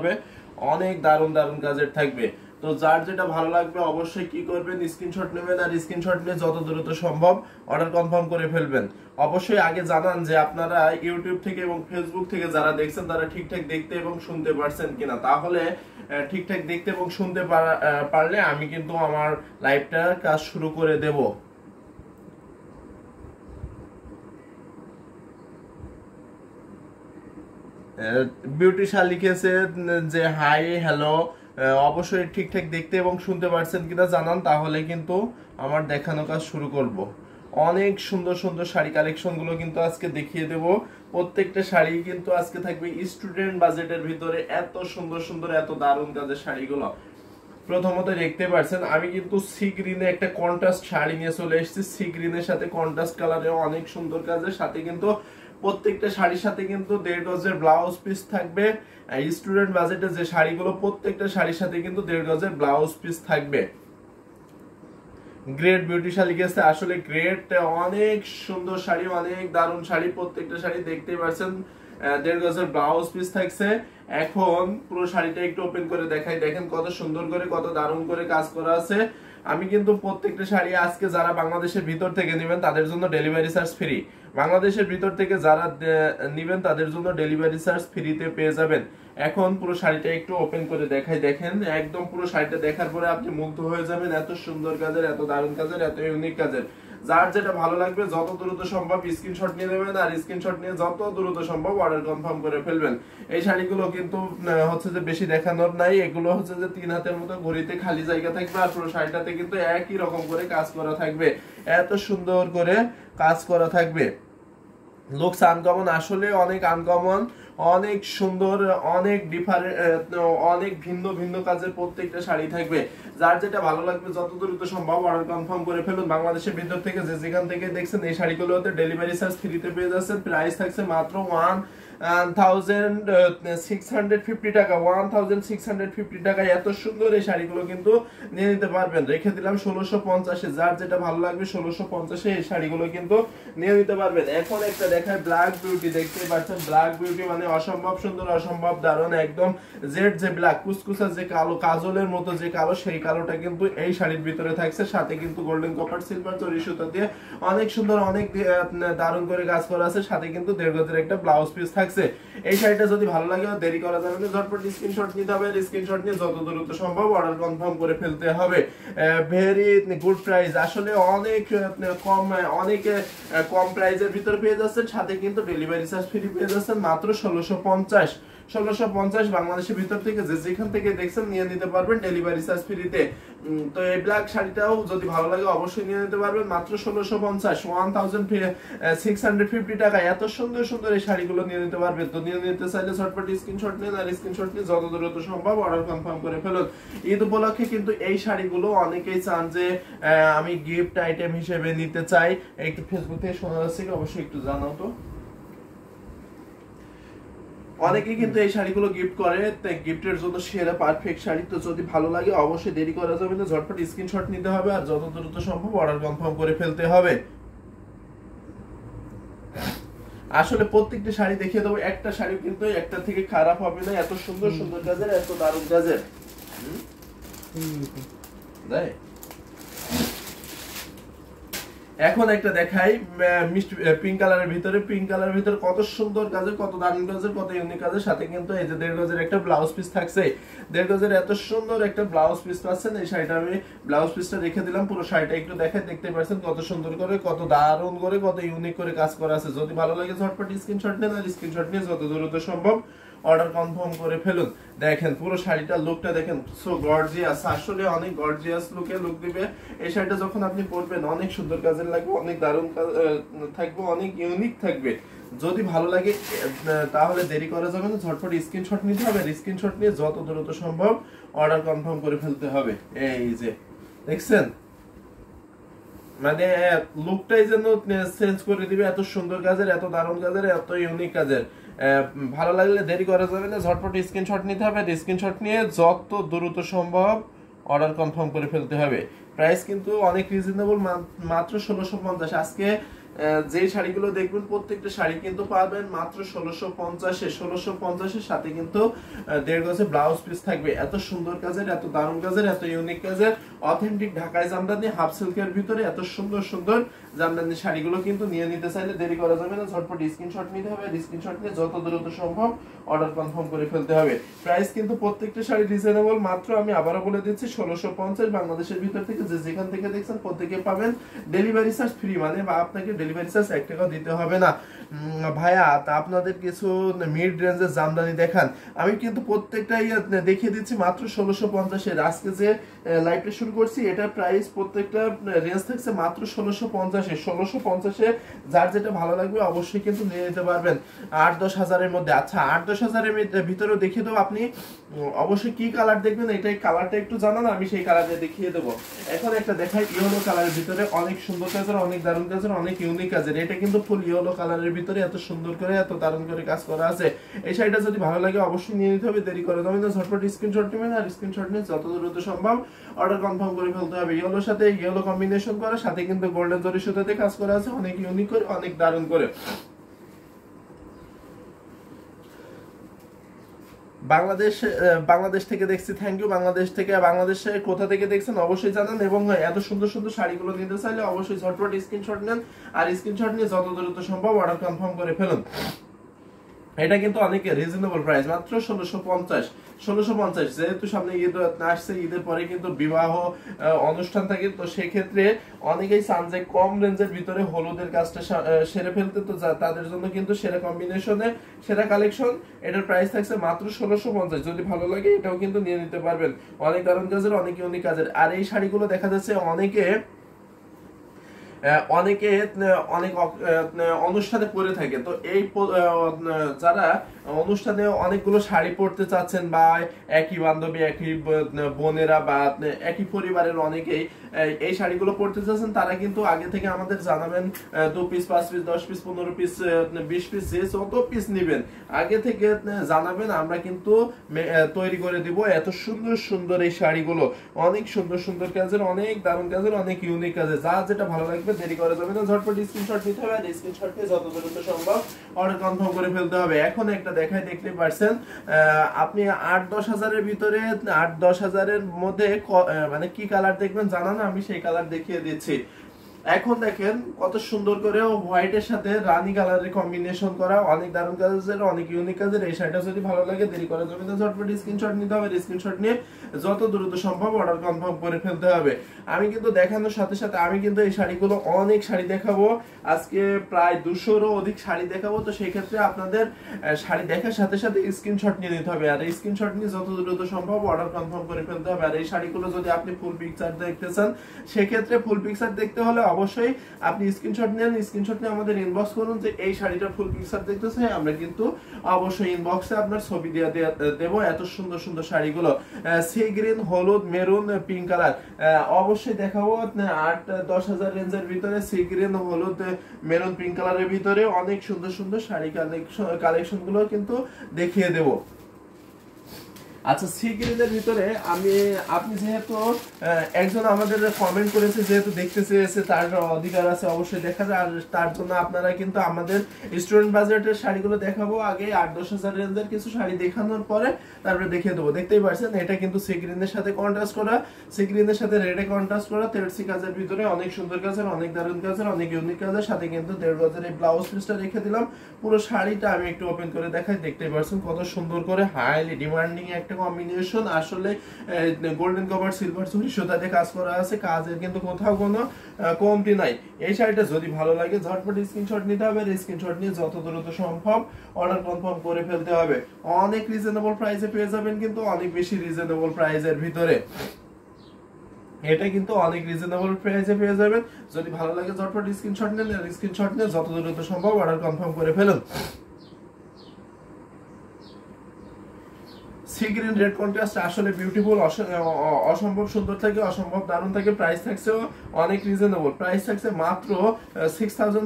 হবে, অনেক দারুণ দারুণ কাজের থাকবে। তো যার যেটা ভালো লাগবে অবশ্যই কি করবেন, স্ক্রিনশট নেবেন আর স্ক্রিনশট নিয়ে যত দ্রুত সম্ভব অর্ডার কনফার্ম করে ফেলবেন। অবশ্যই আগে জানান যে আপনারা ইউটিউব থেকে এবং ফেসবুক থেকে যারা দেখছেন তারা ঠিকঠাক দেখতে এবং শুনতে পারছেন কিনা। তাহলে ঠিকঠাক দেখতে এবং শুনতে পারলে আমি কিন্তু আমার লাইভটা কাজ শুরু করে দেব। বিউটিশা লিখেছে যে হাই হ্যালো, অবশ্যই ঠিকঠাক দেখতে এবং শুনতে পারছেন কিনা জানান, তাহলে কিন্তু আমার দেখানো কাজ শুরু করব। অনেক সুন্দর সুন্দর শাড়ি কালেকশন গুলো কিন্তু আজকে দেখিয়ে দেব। প্রত্যেকটা শাড়ি কিন্তু আজকে থাকবে স্টুডেন্ট বাজেটের ভিতরে, এত সুন্দর সুন্দর এত দারুণ কাজের শাড়িগুলো। প্রথমত দেখতে পাচ্ছেন আমি কিন্তু সি গ্রিনে একটা কন্ট্রাস্ট শাড়ি নিয়ে চলে এসেছি। সি গ্রিনের সাথে কন্ট্রাস্ট কালারে অনেক সুন্দর কাজের সাথে কিন্তু প্রত্যেকটা শাড়ির সাথে কিন্তু 1.5 গজের ব্লাউজ পিস থাকবে। স্টুডেন্ট বাজেটে যে শাড়িগুলো প্রত্যেকটা শাড়ির সাথে কিন্তু 1.5 গজের ব্লাউজ পিস থাকবে। গ্রেট বিউটিশা লিখেছে, আসলে গ্রেট অনেক সুন্দর শাড়ি, অনেক দারুণ শাড়ি। প্রত্যেকটা শাড়ি দেখতেই পাচ্ছেন 1.5 গজের ব্লাউজ পিস থাকছে। এখন পুরো শাড়িটা একটু ওপেন করে দেখাই, দেখেন কত সুন্দর করে কত দারুণ করে কাজ করা আছে। আমি কিন্তু প্রত্যেকটা শাড়ি আজকে যারা বাংলাদেশের ভিতর থেকে নেবেন তাদের জন্য ডেলিভারি চার্জ ফ্রি। বাংলাদেশের ভিতর থেকে যারা নেবেন তাদের জন্য ডেলিভারি চার্জ ফ্রিতে পেয়ে যাবেন। এখন পুরো শাড়িটা একটু ওপেন করে দেখাই, দেখেন একদম পুরো শাড়িটা দেখার পরে আপনি মুগ্ধ হয়ে যাবেন। এত সুন্দর কাজের, এত দারুণ কাজের, এত ইউনিক কাজের। যার যেটা ভালো লাগবে যত দ্রুত সম্ভব স্ক্রিনশট নিয়ে নেবেন আর স্ক্রিনশট নিয়ে যত দ্রুত সম্ভব অর্ডার কনফার্ম করে ফেলবেন। এই শাড়িগুলো কিন্তু হচ্ছে যে বেশি দেখানোর নাই, এগুলো হচ্ছে যে 3 হাতের মতো ঘড়িতে খালি জায়গা থাকবে আর পুরো শাড়িটাতে কিন্তু একই রকম করে কাজ করা থাকবে, এত সুন্দর করে কাজ করা থাকবে। লুকস আনকমন, আসলে অনেক আনকমন, অনেক সুন্দর, অনেক ডিফারেন্ট, অনেক ভিন্ন ভিন্ন কাজের প্রত্যেকটা শাড়ি থাকবে। যার যেটা ভালো লাগবে যত দ্রুত সম্ভব অর্ডার কনফার্ম করে ফেলুন। বাংলাদেশের ভিতর থেকে যে যেখান থেকে দেখছেন এই শাড়িগুলোতে ডেলিভারি চার্জ ফ্রিতে পেয়ে যাচ্ছেন। প্রাইস থাকছে মাত্র 1650 টাকা, 1650 টাকায় এত সুন্দর এই শাড়িগুলো কিন্তু নিয়ে নিতে পারবেন। রেখে দিলাম 1650-এ, যার যেটা ভালো লাগবে 1650-এ এই শাড়িগুলো কিন্তু নিয়ে নিতে পারবেন। এখন একটা দেখায় ব্ল্যাক বিউটি, দেখতে পাচ্ছেন ব্ল্যাক বিউটি মানে অসম্ভব সুন্দর, অসম্ভব দারুণ, একদম জেড যে ব্ল্যাক কুচকুচা যে কালো, কাজলের মতো যে কালো, সেই কালোটা কিন্তু এই শাড়ির ভিতরে থাকছে। সাথে কিন্তু গোল্ডেন কপার সিলভার জরি সুতা দিয়ে অনেক সুন্দর, অনেক দারুণ করে কাজ করা আছে। সাথে কিন্তু 1.5 গজের একটা ব্লাউজ পিস থাকছে। এই শাড়িটা যদি ভালো লাগে দেরি করা যাবে না, ঝটপট স্ক্রিনশট নিতে হবে। স্ক্রিনশট নিয়ে যত দ্রুত সম্ভব অর্ডার কনফার্ম করে ফেলতে হবে। ভেরি গুড প্রাইস, আসলে অনেক কম, অনেক কম প্রাইসের ভিতরে পেয়ে যাচ্ছেন। সাথে কিন্তু ডেলিভারি চার্জ ফ্রি পেয়ে যাচ্ছেন মাত্র 1650 বাংলাদেশের ভিতর থেকে যে যেখান থেকে দেখছেন নিয়ে নিতে পারবেন ডেলিভারি চার্জ ফ্রিতে। তো এই ব্ল্যাক শাড়িটাও যদি ভালো লাগে অবশ্যই নিয়ে নিতে পারবেন মাত্র 1650 টাকা। এত সুন্দর সুন্দর এই শাড়িগুলো নিয়ে নিতে পারবেন। তো নিয়ে নিতে চাইলে ঝটপট স্ক্রিনশট নিন আর স্ক্রিনশট নিয়ে যত দ্রুত সম্ভব অর্ডার কনফার্ম করে ফেলুন। ঈদ উপলক্ষে কিন্তু এই শাড়িগুলো অনেকেই চান যে আমি গিফট আইটেম হিসেবে নিতে চাই। একটু ফেসবুক থেকে শোনা যাচ্ছে, অবশ্যই একটু জানাও তো। অনেকে কিন্তু এই শাড়িগুলো গিফট করে, তাই গিফটের জন্য সেরা পারফেক্ট শাড়ি। তো যদি ভালো লাগে অবশ্যই দেরি করা যাবে না, ঝটপট স্ক্রিনশট নিতে হবে আর যত দ্রুত সম্ভব অর্ডার কনফার্ম করে ফেলতে হবে। আসলে প্রত্যেকটা শাড়ি দেখিয়ে দেবো, একটা শাড়ি কিন্তু একটা থেকে খারাপ হবে না, এত সুন্দর সুন্দর কাজের, এত দারুণ কাজের। এখন একটা দেখাই মিষ্টি পিঙ্ক কালারের ভিতরে, পিঙ্ক কালারের ভিতরে কত সুন্দর কাজের, কত দারুণ কাজের, কত ইউনিক কাজের। সাথে কিন্তু এই যে 1.5 গজের একটা ব্লাউজ পিস থাকছে। 1.5 গজের এত সুন্দর একটা ব্লাউজ পিস পাচ্ছেন। এই শাড়িটা আমি ব্লাউজ পিসটা রেখে দিলাম, পুরো শাড়িটা একটু দেখাই, দেখতে পাচ্ছেন কত সুন্দর করে, কত দারুণ করে, কত ইউনিক করে কাজ করা আছে। যদি ভালো লাগে ঝটপট স্ক্রিনশট নেন আর স্ক্রিনশট নিয়ে যত দ্রুত সম্ভব অর্ডার কনফার্ম করে ফেলুন। দেখেন পুরো শাড়িটার লুকটা দেখেন, সো গর্জিয়াস, আসলে অনেক গর্জিয়াস লুক দিবে। এই শাড়িটা যখন আপনি পরবেন অনেক সুন্দর কাজের লাগবে, অনেক দারুণ থাকবে, অনেক ইউনিক থাকবে। যদি ভালো লাগে তাহলে দেরি করা যাবে না, ঝটপট স্ক্রিনশট নিতে হবে। স্ক্রিনশট নিয়ে যত দ্রুত সম্ভব অর্ডার কনফার্ম করে ফেলতে হবে। এই যে দেখছেন মানে লুকটাই যেন চেঞ্জ করে দিবে, এত সুন্দর কাজের, এত দারুণ কাজের, এত ইউনিক কাজের। ভালো লাগলে দেরি করা যাবে না, ঝটপট স্ক্রিনশট নিতে হবে। স্ক্রিনশট নিয়ে যত দ্রুত সম্ভব অর্ডার কনফার্ম করে ফেলতে হবে। প্রাইস কিন্তু অনেক রিজনেবল, মাত্র 1650। আজকে যে শাড়িগুলো দেখবেন প্রত্যেকটা শাড়ি কিন্তু পাবেন মাত্র 1650-এ। 1650-এর সাথে কিন্তু 1.5 গজে ব্লাউজ পিস থাকবে। এত সুন্দর কাজের, এত দারুণ কাজের, এত ইউনিক কাজের অথেন্টিক ঢাকাই জামদানি হাফ সিল্কের ভিতরে এত সুন্দর সুন্দর জামদানি শাড়িগুলো কিন্তু নিয়ে নিতে চাইলে দেরি করা যাবে না, ঝটপট স্ক্রিনশট নিতে হবে। স্ক্রিনশট নিয়ে যত দ্রুত সম্ভব অর্ডার কনফার্ম করে ফেলতে হবে। প্রাইস কিন্তু প্রত্যেকটা শাড়ি রিজনেবল, মাত্র আমি আবারও বলে দিচ্ছি 1650। বাংলাদেশের ভিতর থেকে যে যেখান থেকে দেখছেন প্রত্যেকে পাবেন ডেলিভারি চার্জ ফ্রি, মানে বা আপনাকে ডেলিভারি চার্জ 1 টাকাও দিতে হবে না। ভাইয়া তা আপনাদের কিছু মিড রেঞ্জের জামদানি দেখান। আমি কিন্তু প্রত্যেকটাই দেখিয়ে দিচ্ছি মাত্র 1650-এর। আজকে যে লাইভটা শুরু করছি এটার প্রাইস প্রত্যেকটা রেঞ্জ থাকছে মাত্র 1650-এ। 1650-এ যার যেটা ভালো লাগবে অবশ্যই কিন্তু নিয়ে নিতে পারবেন 8-10 হাজারের মধ্যে। আচ্ছা 8-10 হাজারের ভিতরেও দেখিয়ে দেবো, আপনি অবশ্যই কি কালার দেখবেন এটাই কালারটা একটু জানান, আমি সেই কালারে দেখিয়ে দেবো। এখন একটা দেখাই ইয়েলো কালারের ভিতরে অনেক সুন্দর কাজের, অনেক দারুণ কাজের, অনেক ইউনিক কাজের। এটা কিন্তু ফুল ইয়েলো কালারের ভিতরে এত সুন্দর করে এত দারুণ করে কাজ করা আছে। এই শাড়িটা যদি ভালো লাগে অবশ্যই নিয়ে নিতে হবে, দেরি করে যাবেন না, ঝটপট স্ক্রিনশট নেবেন আর স্ক্রিনশট নিয়ে যত দ্রুত সম্ভব অর্ডার কনফার্ম করে ফেলতে হবে। ইয়েলোর সাথে ইয়েলো কম্বিনেশন করা, সাথে কিন্তু গোল্ডেন জরি সুতাতে কাজ করা আছে, অনেক ইউনিক করে, অনেক দারুণ করে। বাংলাদেশ থেকে দেখছি, থ্যাংক ইউ। বাংলাদেশ থেকে, বাংলাদেশে কোথা থেকে দেখছেন অবশ্যই জানান, এবং এত সুন্দর সুন্দর শাড়িগুলো নিতে চাইলে অবশ্যই ঝটপট স্ক্রিনশট নেন আর স্ক্রিনশট নিয়ে যত দ্রুত সম্ভব অর্ডার কনফার্ম করে ফেলুন। এটা কিন্তু অনেক রিজনেবল প্রাইস, মাত্র 1650। 1650 যেহেতু সামনে ঈদ আসছে, ঈদের পরে কিন্তু বিবাহ অনুষ্ঠান থাকে, তো সেক্ষেত্রে অনেকেই চান যে কম রেঞ্জের ভিতরে হলুদের কাজটা সেরে ফেলতে, তো তাদের জন্য কিন্তু সেরা কম্বিনেশনে সেরা কালেকশন। এটার প্রাইস থাকছে মাত্র 1650। যদি ভালো লাগে এটাও কিন্তু নিয়ে নিতে পারবেন, অনেক দারুণ কাজের, অনেক ইউনিক কাজের। আর এই শাড়িগুলো দেখা যাচ্ছে অনেকে অনেক অনুষ্ঠানে পরে থাকে, তো এই যারা অনুষ্ঠানে অনেকগুলো শাড়ি পরতে চাচ্ছেন, বা একই বান্ধবী, একই বোনেরা বা একই পরিবারের অনেকেই এই শাড়িগুলো পরতে চাচ্ছেন, তারা কিন্তু আগে থেকে আমাদের জানাবেন 2 piece 5 piece 10 piece 15 piece 20 piece যে যত পিস নেবেন আগে থেকে জানাবেন, আমরা কিন্তু তৈরি করে দিব এত সুন্দর সুন্দর এই শাড়িগুলো। অনেক সুন্দর সুন্দর কাজের, অনেক দারুণ কাজের, অনেক ইউনিক কাজের। যা যেটা ভালো লাগবে দেরি করা যাবে না, ঝটপট স্ক্রিনশট নিতে হবে আর স্ক্রিনশট নিয়ে যত দ্রুত সম্ভব অর্ডার কনফার্ম করে ফেলতে হবে। এখন একটা দেখাই, দেখতে পারছেন আপনি 8-10 হাজারের ভিতরে, 8-10 হাজারের মধ্যে মানে কি কালার দেখবেন জানান, আমি সেই কালার দেখিয়ে দিচ্ছি। এখন দেখেন কত সুন্দর করে হোয়াইটের সাথে রানী কালারের কম্বিনেশন করা, অনেক দারুণ কাজের, অনেক ইউনিক কাজের। এই শাড়িটা যদি ভালো লাগে দেরি করা যাবে না, ঝটপট স্ক্রিনশট নিতে হবে। স্ক্রিনশট নিয়ে যত দ্রুত সম্ভব অর্ডার কনফার্ম করে ফেলতে হবে। আমি কিন্তু দেখানোর সাথে সাথে আমি কিন্তু এই শাড়িগুলো অনেক শাড়ি দেখাবো, আজকে প্রায় 200-রও অধিক শাড়ি দেখাবো, তো সেই ক্ষেত্রে আপনাদের শাড়ি দেখার সাথে সাথে স্ক্রিনশট নিয়ে নিতে হবে, আর এই স্ক্রিনশট নিয়ে যত দ্রুত সম্ভব অর্ডার কনফার্ম করে ফেলতে হবে। আর এই শাড়িগুলো যদি আপনি ফুল পিকচার দেখতে চান, সেক্ষেত্রে ফুল পিকচার দেখতে হলে অবশ্যই আপনি স্ক্রিনশট নেন, স্ক্রিনশট নিয়ে আমাদের ইনবক্স করুন যে এই শাড়িটা ফুল পিকচার দেখতে চাই, আমরা কিন্তু অবশ্যই ইনবক্সে আপনার ছবি দিয়ে দেবো। এত সুন্দর সুন্দর শাড়িগুলো সি গ্রিন, হলুদ, মেরুন, পিঙ্ক কালার অবশ্যই দেখাবো। 8-10 হাজার রেঞ্জের ভিতরে সি গ্রিন, হলুদ, মেরুন, পিঙ্ক কালারের ভিতরে অনেক সুন্দর সুন্দর শাড়ি কালেকশন গুলো কিন্তু দেখিয়ে দেবো। আচ্ছা সি গ্রিনের ভিতরে আপনি যেহেতু একজন আমাদের কমেন্ট করেছে, যেহেতু দেখতে চেয়েছে, তার অধিকার আছে অবশ্যই দেখা যায়, আর তার জন্য আপনারা কিন্তু আমাদের স্টুডেন্ট বাজেটের শাড়িগুলো দেখাবো আগে, 8-10 হাজার রেঞ্জের কিছু শাড়ি দেখানোর পরে তারপরে দেখিয়ে দেবো। দেখতেই পাচ্ছেন এটা কিন্তু সি গ্রিনের সাথে কন্ট্রাস্ট করা, সি গ্রিনের সাথে রেডে কন্ট্রাস্ট করা, 13C কাজের ভিতরে অনেক সুন্দর কাজের, অনেক দারুণ কাজের, অনেক ইউনিক কাজের, সাথে কিন্তু 1.5 গজের এই ব্লাউজ পিসটা রেখে দিলাম। পুরো শাড়িটা আমি একটু ওপেন করে দেখাই, দেখতেই পাচ্ছেন কত সুন্দর করে হাইলি ডিমান্ডিং একটা কম্বিনেশন। আসলে গোল্ডেন কভার সিলভার জরি সুতাতে কাজ করা আছে, কাজের কিন্তু কোথাও কোনো কমতি নাই। এই শাড়িটা যদি ভালো লাগে ঝটপট স্ক্রিনশট নিতে হবে, স্ক্রিনশট নিয়ে যত দ্রুত সম্ভব অর্ডার কনফার্ম করে ফেলতে হবে। অনেক রিজনেবল প্রাইসে পেয়ে যাবেন, কিন্তু অনেক বেশি রিজনেবল প্রাইসের ভিতরে, এটা কিন্তু অনেক রিজনেবল প্রাইসে পেয়ে যাবেন। যদি ভালো লাগে ঝটপট স্ক্রিনশট নেন, স্ক্রিনশট নিয়ে যত দ্রুত সম্ভব অর্ডার কনফার্ম করে ফেলুন। সি গ্রিন রেড কন্ট্রাস্ট আসলে বিউটিফুল, অসম্ভব সুন্দর থাকে, অসম্ভব দারুণ থাকে। প্রাইস থাকছে অনেক রিজনেবল, প্রাইস থাকছে মাত্র 6500,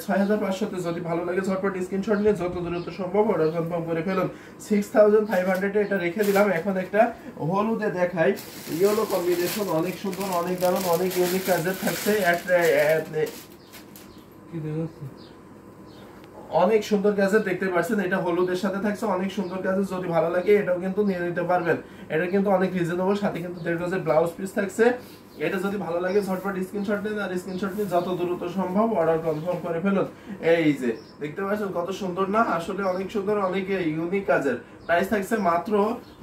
6500-তে। যদি ভালো লাগে ঝটপট স্ক্রিনশট নিয়ে যত দ্রুত সম্ভব অর্ডার কনফার্ম করে ফেলুন। 6500-এ এটা রেখে দিলাম। এখন একটা হলুদে দেখাই, ইয়েলো কম্বিনেশন, অনেক সুন্দর, অনেক দারুণ, অনেক ইউনিক কাজের থাকছে। অনেক সুন্দর কাজে দেখতে পাচ্ছেন, এটা হলুদের সাথে থাকছে, অনেক সুন্দর কাজে, যদি ভালো লাগে এটাও কিন্তু নিয়ে নিতে পারবেন। এটা কিন্তু অনেক রিজনেবল, সাথে কিন্তু 1.5 গজের ব্লাউজ পিস থাকছে। এটা যদি ভালো লাগে ঝটপট স্ক্রিনশট নিন, আর স্ক্রিনশট নিয়ে যত দ্রুত সম্ভব অর্ডার কনফার্ম করে ফেলুন। এই যে দেখতে পাচ্ছেন কত সুন্দর না, আসলে অনেক সুন্দর, অনেক ইউনিক কাজের। প্রাইস থাকছে মাত্র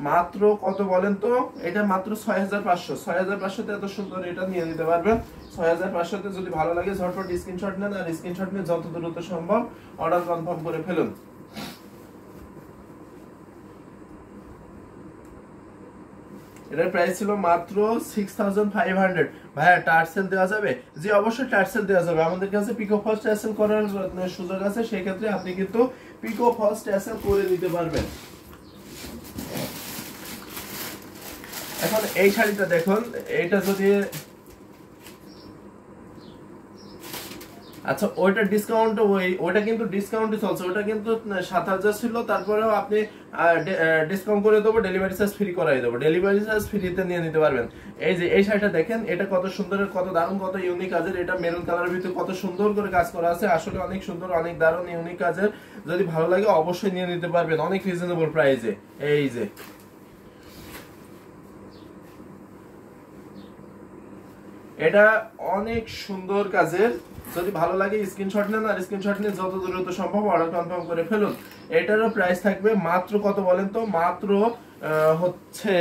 মাত্র কত বলেন তো, এটা মাত্র 6500। 6500 তে এত সুন্দর এটা নিয়ে নিতে পারবেন। 6500 তে যদি ভালো লাগে ঝটপট স্ক্রিনশট নেন, আর স্ক্রিনশট নিয়ে যত দ্রুত সম্ভব অর্ডার কনফার্ম করে ফেলুন। এটার প্রাইস ছিল মাত্র 6500। ভাইয়া টার্সেল দেওয়া যাবে? জি অবশ্যই টার্সেল দেওয়া যাবে, আমাদের কাছে পিকো ফার্স্ট টার্সেল করার সুযোগ আছে, সেই ক্ষেত্রে আপনি কিন্তু পিকো ফার্স্ট টার্সেল করে নিতে পারবেন। এখন এই শাড়িটা দেখুন, এটা যদি, আচ্ছা ওইটা ডিসকাউন্ট, ওইটা কিন্তু ডিসকাউন্টই চলছে, ওটা কিন্তু 7000 ছিল, তারপরেও আপনি ডিসকাউন্ট করে দেবো, ডেলিভারি চার্জ ফ্রি করাই দেবো, ডেলিভারি চার্জ ফ্রিতে নিয়ে নিতে পারবেন। এই যে এই শাড়িটা দেখেন, এটা কত সুন্দর, কত দারুণ, কত ইউনিক কাজের, এটা মেরুন কালারের ভিতরে কত সুন্দর করে কাজ করা আছে, আসলে অনেক সুন্দর, অনেক দারুণ ইউনিক কাজের, যদি ভালো লাগে অবশ্যই নিয়ে নিতে পারবেন অনেক রিজনেবল প্রাইসে। এই যে এটা অনেক সুন্দর কাজের, যদি ভালো লাগে স্ক্রিনশট নেন, আর স্ক্রিনশট নিয়ে যত দ্রুত সম্ভব অর্ডার কনফার্ম করে ফেলুন। এটারও প্রাইস থাকবে মাত্র কত বলেন তো, মাত্র হচ্ছে